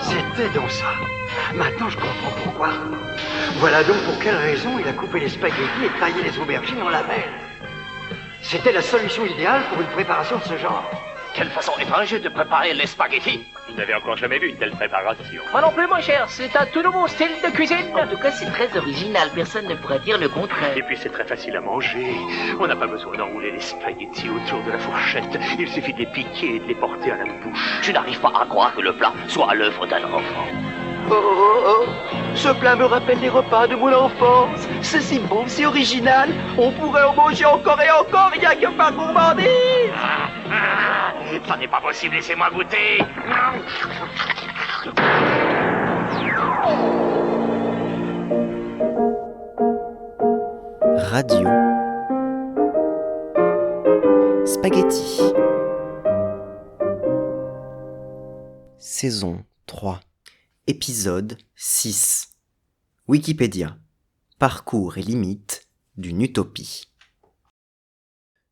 C'était donc ça. Maintenant, je comprends pourquoi. Voilà donc pour quelle raison il a coupé les spaghettis et taillé les aubergines en lamelles. C'était la solution idéale pour une préparation de ce genre. Quelle façon étrange de préparer les spaghettis. Vous n'avez encore jamais vu une telle préparation. Moi non plus, mon cher, c'est un tout nouveau style de cuisine. En tout cas, c'est très original, personne ne pourrait dire le contraire. Et puis c'est très facile à manger. On n'a pas besoin d'enrouler les spaghettis autour de la fourchette. Il suffit de les piquer et de les porter à la bouche. Je n'arrive pas à croire que le plat soit à l'œuvre d'un enfant. Oh, ce plat me rappelle les repas de mon enfance. C'est si bon, c'est original. On pourrait en manger encore et encore, rien que par gourmandise. Ça n'est pas possible, laissez-moi goûter. Radio Spaghetti Saison 3 Épisode 6 Wikipédia Parcours et limites d'une utopie.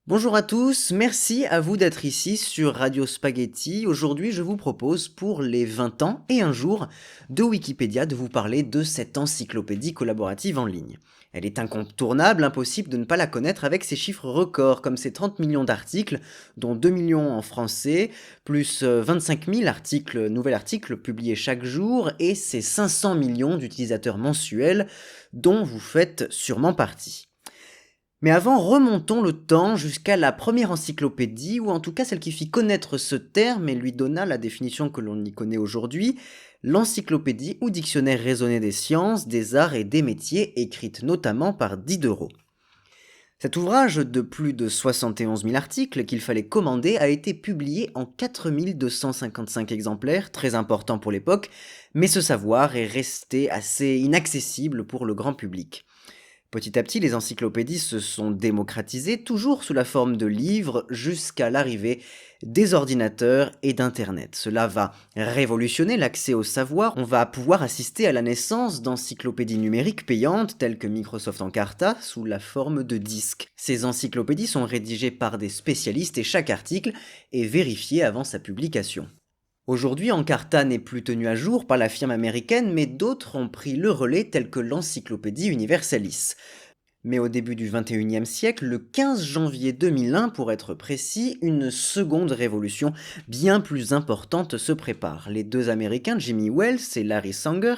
Bonjour à tous, merci à vous d'être ici sur Radio Spaghetti. Aujourd'hui, je vous propose pour les 20 ans et un jour de Wikipédia de vous parler de cette encyclopédie collaborative en ligne. Elle est incontournable, impossible de ne pas la connaître avec ses chiffres records, comme ses 30 millions d'articles, dont 2 millions en français, plus 25 000 nouveaux articles publiés chaque jour, et ses 500 millions d'utilisateurs mensuels, dont vous faites sûrement partie. Mais avant, remontons le temps jusqu'à la première encyclopédie, ou en tout cas celle qui fit connaître ce terme et lui donna la définition que l'on y connaît aujourd'hui, l'encyclopédie ou dictionnaire raisonné des sciences, des arts et des métiers, écrite notamment par Diderot. Cet ouvrage de plus de 71 000 articles qu'il fallait commander a été publié en 4 255 exemplaires, très important pour l'époque, mais ce savoir est resté assez inaccessible pour le grand public. Petit à petit, les encyclopédies se sont démocratisées, toujours sous la forme de livres, jusqu'à l'arrivée des ordinateurs et d'Internet. Cela va révolutionner l'accès au savoir. On va pouvoir assister à la naissance d'encyclopédies numériques payantes, telles que Microsoft Encarta, sous la forme de disques. Ces encyclopédies sont rédigées par des spécialistes et chaque article est vérifié avant sa publication. Aujourd'hui, Encarta n'est plus tenu à jour par la firme américaine, mais d'autres ont pris le relais tels que l'Encyclopédie Universalis. Mais au début du XXIe siècle, le 15 janvier 2001 pour être précis, une seconde révolution bien plus importante se prépare. Les deux Américains, Jimmy Wales et Larry Sanger,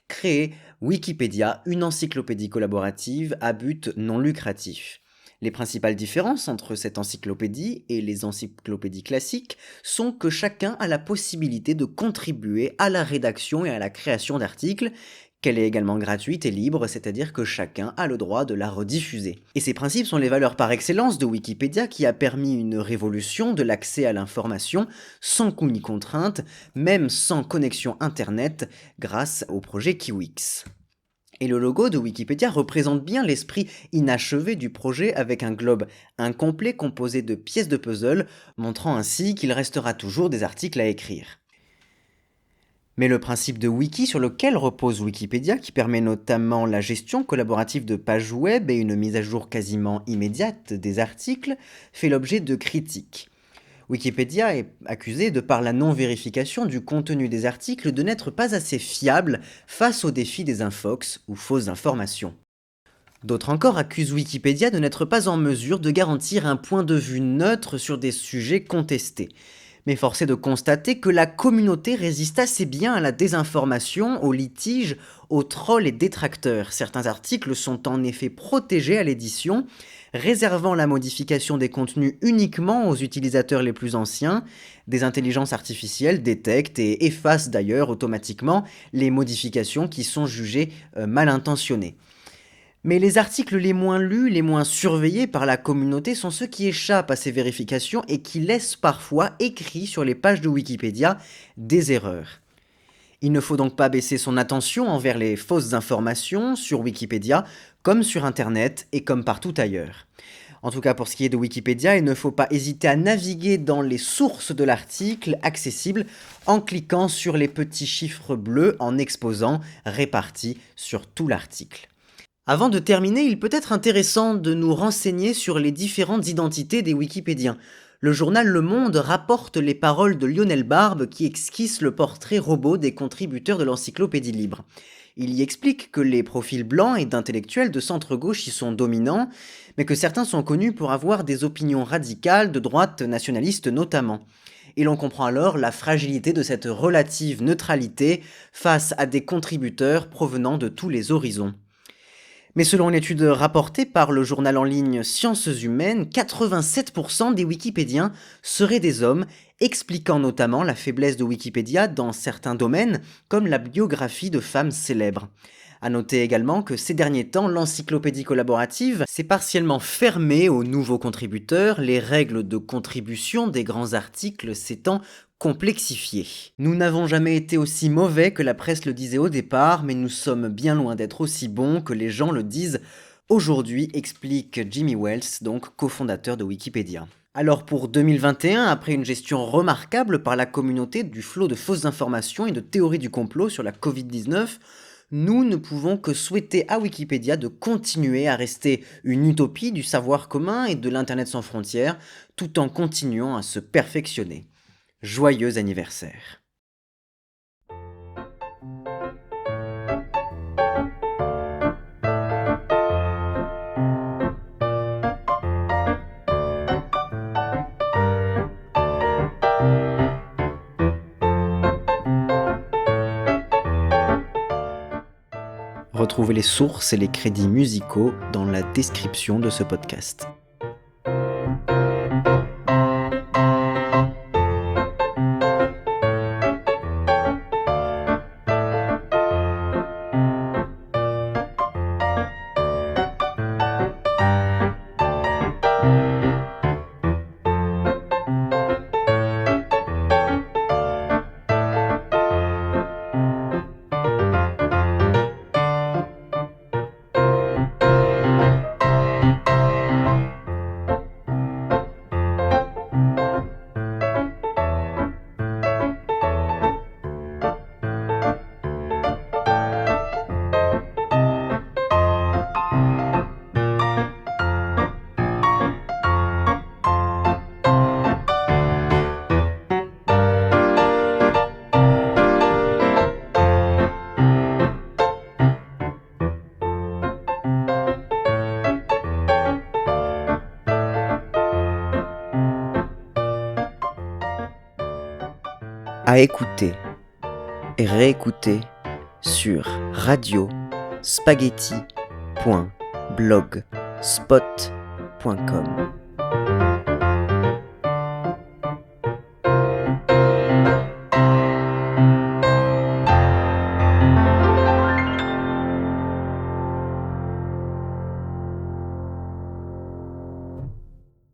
créent Wikipédia, une encyclopédie collaborative à but non lucratif. Les principales différences entre cette encyclopédie et les encyclopédies classiques sont que chacun a la possibilité de contribuer à la rédaction et à la création d'articles, qu'elle est également gratuite et libre, c'est-à-dire que chacun a le droit de la rediffuser. Et ces principes sont les valeurs par excellence de Wikipédia qui a permis une révolution de l'accès à l'information sans coût ni contrainte, même sans connexion internet grâce au projet Kiwix. Et le logo de Wikipédia représente bien l'esprit inachevé du projet avec un globe incomplet composé de pièces de puzzle, montrant ainsi qu'il restera toujours des articles à écrire. Mais le principe de wiki sur lequel repose Wikipédia, qui permet notamment la gestion collaborative de pages web et une mise à jour quasiment immédiate des articles, fait l'objet de critiques. Wikipédia est accusé de par la non-vérification du contenu des articles de n'être pas assez fiable face au défi des infox ou fausses informations. D'autres encore accusent Wikipédia de n'être pas en mesure de garantir un point de vue neutre sur des sujets contestés. Mais force est de constater que la communauté résiste assez bien à la désinformation, aux litiges, aux trolls et détracteurs. Certains articles sont en effet protégés à l'édition, réservant la modification des contenus uniquement aux utilisateurs les plus anciens. Des intelligences artificielles détectent et effacent d'ailleurs automatiquement les modifications qui sont jugées mal intentionnées. Mais les articles les moins lus, les moins surveillés par la communauté sont ceux qui échappent à ces vérifications et qui laissent parfois écrits sur les pages de Wikipédia des erreurs. Il ne faut donc pas baisser son attention envers les fausses informations sur Wikipédia, comme sur Internet et comme partout ailleurs. En tout cas, pour ce qui est de Wikipédia, il ne faut pas hésiter à naviguer dans les sources de l'article accessible en cliquant sur les petits chiffres bleus en exposant répartis sur tout l'article. Avant de terminer, il peut être intéressant de nous renseigner sur les différentes identités des Wikipédiens. Le journal Le Monde rapporte les paroles de Lionel Barbe qui esquisse le portrait robot des contributeurs de l'Encyclopédie Libre. Il y explique que les profils blancs et d'intellectuels de centre-gauche y sont dominants, mais que certains sont connus pour avoir des opinions radicales, de droite nationaliste notamment. Et l'on comprend alors la fragilité de cette relative neutralité face à des contributeurs provenant de tous les horizons. Mais selon une étude rapportée par le journal en ligne Sciences Humaines, 87% des Wikipédiens seraient des hommes, expliquant notamment la faiblesse de Wikipédia dans certains domaines, comme la biographie de femmes célèbres. À noter également que ces derniers temps, l'encyclopédie collaborative s'est partiellement fermée aux nouveaux contributeurs, les règles de contribution des grands articles s'étant complexifiées. Nous n'avons jamais été aussi mauvais que la presse le disait au départ, mais nous sommes bien loin d'être aussi bons que les gens le disent aujourd'hui, explique Jimmy Wales, donc cofondateur de Wikipédia. Alors pour 2021, après une gestion remarquable par la communauté du flot de fausses informations et de théories du complot sur la Covid-19, nous ne pouvons que souhaiter à Wikipédia de continuer à rester une utopie du savoir commun et de l'Internet sans frontières, tout en continuant à se perfectionner. Joyeux anniversaire! Retrouvez les sources et les crédits musicaux dans la description de ce podcast. À écouter et réécouter sur radio-spaghetti.blogspot.com.